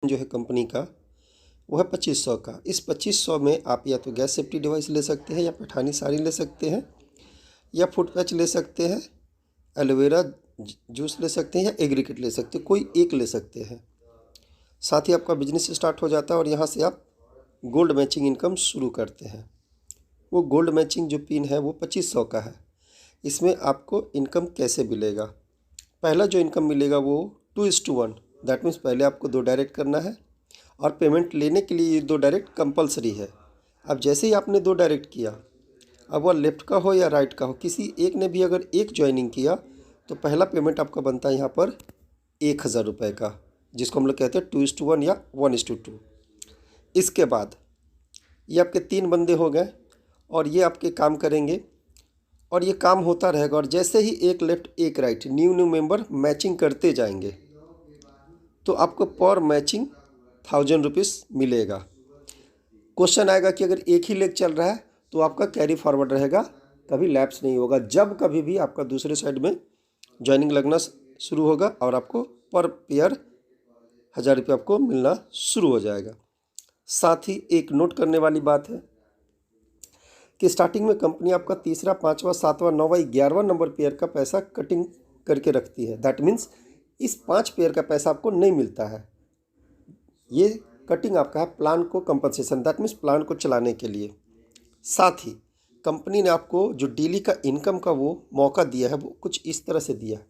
जो है कंपनी का वो है 2500 का। इस 2500 में आप या तो गैस सेफ्टी डिवाइस ले सकते हैं, या पैठानी साड़ी ले सकते हैं, या फुट पैच ले सकते हैं, एलोवेरा जूस ले सकते हैं, या एग्रीकेट ले सकते हैं, कोई एक ले सकते हैं। साथ ही आपका बिजनेस स्टार्ट हो जाता है और यहाँ से आप गोल्ड मैचिंग इनकम शुरू करते हैं। वो गोल्ड मैचिंग जो पिन है वो 2500 का है। इसमें आपको इनकम कैसे मिलेगा? पहला जो इनकम मिलेगा वो 2:1, दैट मीन्स पहले आपको 2 डायरेक्ट करना है, और पेमेंट लेने के लिए ये 2 डायरेक्ट कंपलसरी है। अब जैसे ही आपने 2 डायरेक्ट किया, अब वह लेफ़्ट का हो या राइट का हो, किसी एक ने भी अगर एक ज्वाइनिंग किया तो पहला पेमेंट आपका बनता है यहाँ पर 1000 रुपये का, जिसको हम लोग कहते हैं 2:1 या 1:2। इसके बाद ये आपके 3 बंदे हो गए और ये आपके काम करेंगे और ये काम होता रहेगा, और जैसे ही एक लेफ़्ट एक राइट न्यू मेंबर मैचिंग करते जाएंगे तो आपको पर मैचिंग 1000 रुपीज़ मिलेगा। क्वेश्चन आएगा कि अगर एक ही लेग चल रहा है तो आपका कैरी फॉरवर्ड रहेगा, कभी लैप्स नहीं होगा। जब कभी भी आपका दूसरे साइड में ज्वाइनिंग लगना शुरू होगा और आपको पर पेयर 1000 रुपये आपको मिलना शुरू हो जाएगा। साथ ही एक नोट करने वाली बात है कि स्टार्टिंग में कंपनी आपका तीसरा, पाँचवा, सातवां, नौवां, 11वां नंबर पेयर का पैसा कटिंग करके रखती है। दैट मीन्स इस 5 पेयर का पैसा आपको नहीं मिलता है। ये कटिंग आपका है प्लान को कंपनसेशन, दैट मीन्स प्लान को चलाने के लिए। साथ ही कंपनी ने आपको जो डेली का इनकम का वो मौका दिया है वो कुछ इस तरह से दिया है।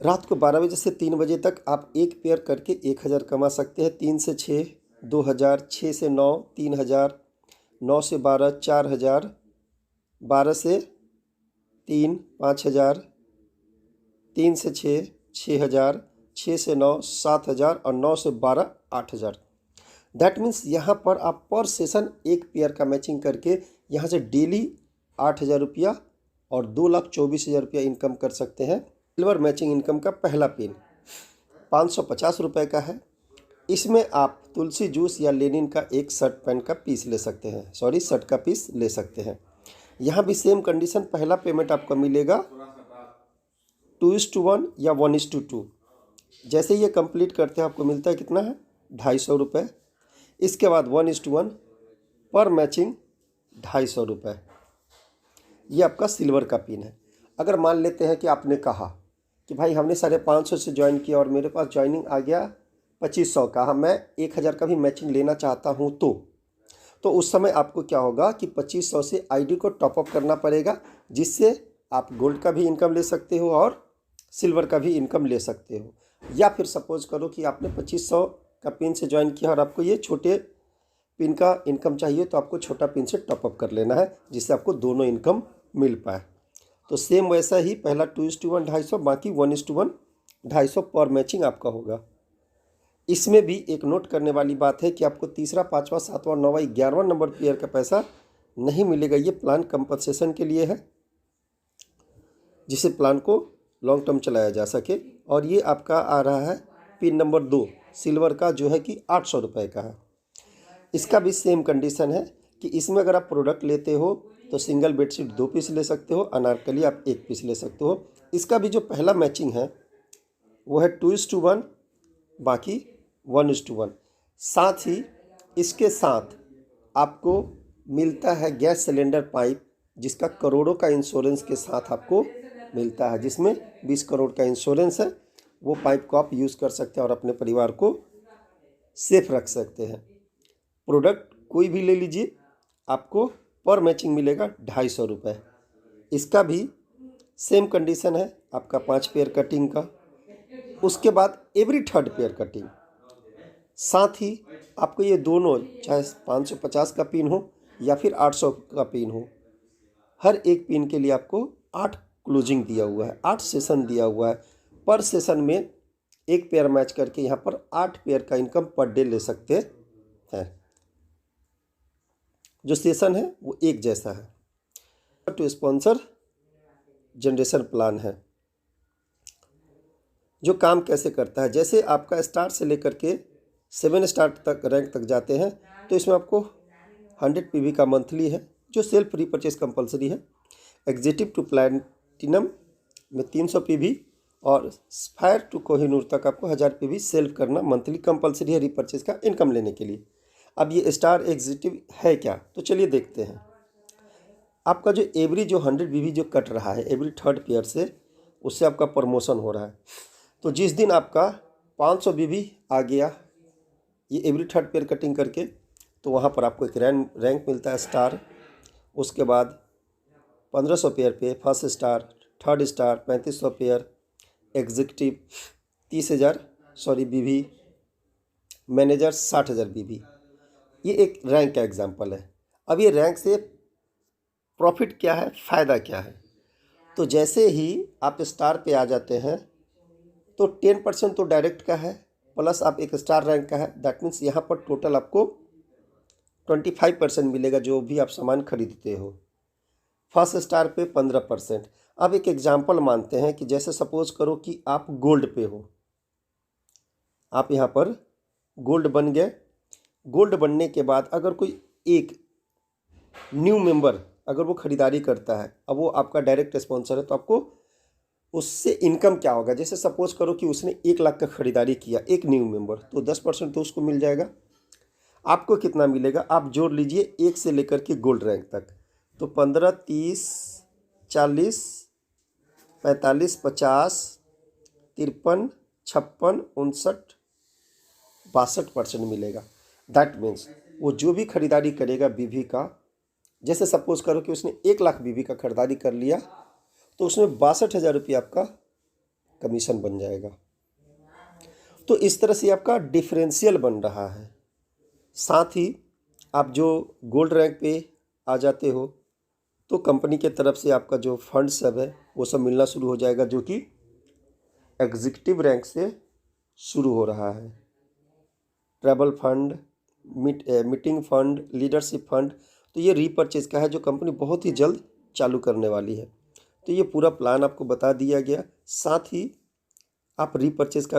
रात को 12 बजे से 3 बजे तक आप एक पेयर करके 1000 कमा सकते हैं। 3 से 6 2000, 6 से 9 3000, 9 से 12 4000, 12 से 3 5000, 3 से 6 6000, 6 से 9 7000 और 9 से 12 8000। दैट मीन्स यहाँ पर आप पर सेशन एक पेयर का मैचिंग करके यहाँ से डेली 8000 रुपया और 2,24,000 रुपया इनकम कर सकते हैं। सिल्वर मैचिंग इनकम का पहला पिन 550 रुपये का है। इसमें आप तुलसी जूस या लेनिन का एक शर्ट पैंट का पीस ले सकते हैं, शर्ट का पीस ले सकते हैं। यहाँ भी सेम कंडीशन, पहला पेमेंट आपको मिलेगा 2:1 या 1:2। जैसे ये कंप्लीट करते हैं आपको मिलता है कितना है 250 रुपये। इसके बाद 1:1 पर मैचिंग 250 रुपये। ये आपका सिल्वर का पिन है। अगर मान लेते हैं कि आपने कहा कि भाई हमने 550 से ज्वाइन किया और मेरे पास ज्वाइनिंग आ गया 2500 का, हाँ मैं 1000 का भी मैचिंग लेना चाहता हूँ, तो उस समय आपको क्या होगा कि 2500 से आईडी को टॉपअप करना पड़ेगा, जिससे आप गोल्ड का भी इनकम ले सकते हो और सिल्वर का भी इनकम ले सकते हो। या फिर सपोज करो कि आपने 2500 का पिन से ज्वाइन किया और आपको ये छोटे पिन का इनकम चाहिए, तो आपको छोटा पिन से टॉपअप कर लेना है, जिससे आपको दोनों इनकम मिल पाए। तो सेम वैसा ही पहला 2:1 250, बाकी 1:1 250 पर मैचिंग आपका होगा। इसमें भी एक नोट करने वाली बात है कि आपको तीसरा, पाँचवा, सातवां, नौवां, 11वां नंबर पेयर का पैसा नहीं मिलेगा। ये प्लान कंपनसेशन के लिए है, जिससे प्लान को लॉन्ग टर्म चलाया जा सके। और ये आपका आ रहा है पिन नंबर 2 सिल्वर का, जो है कि 800 रुपये का है। इसका भी सेम कंडीशन है कि इसमें अगर आप प्रोडक्ट लेते हो तो सिंगल बेडशीट 2 पीस ले सकते हो, अनारकली आप 1 पीस ले सकते हो। इसका भी जो पहला मैचिंग है वो है 2:1, बाकी 1:1। साथ ही इसके साथ आपको मिलता है गैस सिलेंडर पाइप, जिसका करोड़ों का इंश्योरेंस के साथ आपको मिलता है, जिसमें 20 करोड़ का इंश्योरेंस है। वो पाइप को आप यूज़ कर सकते हैं और अपने परिवार को सेफ रख सकते हैं। प्रोडक्ट कोई भी ले लीजिए, आपको पर मैचिंग मिलेगा 250 रुपये। इसका भी सेम कंडीशन है आपका 5 पेयर कटिंग का। उसके बाद एवरी 3rd पेयर कटिंग। साथ ही आपको ये दोनों, चाहे 550 का पिन हो या फिर 800 का पिन हो, हर एक पिन के लिए आपको 8 क्लोजिंग दिया हुआ है, 8 सेशन दिया हुआ है। पर सेशन में एक पेयर मैच करके यहाँ पर 8 पेयर का इनकम पर डे ले सकते हैं। जो सेशन है वो एक जैसा है। टू स्पॉन्सर जनरेशन प्लान है, जो काम कैसे करता है। जैसे आपका स्टार से लेकर के 7 स्टार तक रैंक तक जाते हैं, तो इसमें आपको 100 PV का मंथली है, जो सेल्फ रीपरचेज कंपलसरी है। एग्जीक्यूटिव टू प्लैटिनम में 300 PV और फायर टू कोहिनूर तक आपको 1000 रुपये भी सेल करना मंथली कंपलसरी है रीपर्चेज का इनकम लेने के लिए। अब ये स्टार एग्जीक्यूटिव है क्या, तो चलिए देखते हैं। आपका जो एवरी जो 100 बीवी जो कट रहा है एवरी थर्ड पेयर से, उससे आपका प्रमोशन हो रहा है। तो जिस दिन आपका 500 बीवी आ गया ये एवरी थर्ड पेयर कटिंग करके, तो वहाँ पर आपको एक रैंक मिलता है स्टार। उसके बाद 1500 पेयर पे first star, third star 3500 pair, executive 30,000 बीवी, मैनेजर 60,000 बीवी। ये एक रैंक का एग्जाम्पल है। अब ये रैंक से प्रॉफिट क्या है, फ़ायदा क्या है, तो जैसे ही आप स्टार पे आ जाते हैं तो 10% तो डायरेक्ट का है, प्लस आप एक स्टार रैंक का है। दैट मीन्स यहाँ पर टोटल आपको 25% मिलेगा जो भी आप सामान खरीदते हो। फर्स्ट स्टार पे 15%। अब एक एग्जाम्पल मानते हैं कि जैसे सपोज करो कि आप गोल्ड पे हो, आप यहाँ पर गोल्ड बन गए। गोल्ड बनने के बाद अगर कोई एक न्यू मेंबर अगर वो खरीदारी करता है, अब वो आपका डायरेक्ट स्पॉन्सर है, तो आपको उससे इनकम क्या होगा। जैसे सपोज करो कि उसने 1 लाख का खरीदारी किया एक न्यू मेंबर, तो 10% तो उसको मिल जाएगा। आपको कितना मिलेगा आप जोड़ लीजिए 1 से लेकर के गोल्ड रैंक तक, तो 15, 30, 40, 45, 50, 53, 56, 59, 62% मिलेगा। दैट मीन्स वो जो भी खरीदारी करेगा बीवी का, जैसे सपोज करो कि उसने 1 लाख बीवी का खरीदारी कर लिया, तो उसमें 62,000 रुपये आपका कमीशन बन जाएगा। तो इस तरह से आपका डिफरेंशियल बन रहा है। साथ ही आप जो गोल्ड रैंक पे आ जाते हो तो कंपनी के तरफ से आपका जो फंड सब है वो सब मिलना शुरू हो जाएगा, जो कि एग्जीक्यूटिव रैंक से शुरू हो रहा है। Travel fund, meeting fund, leadership fund, तो ये रीपर्चेज का है जो कंपनी बहुत ही जल्द चालू करने वाली है। तो ये पूरा प्लान आपको बता दिया गया। साथ ही आप रीपर्चेज का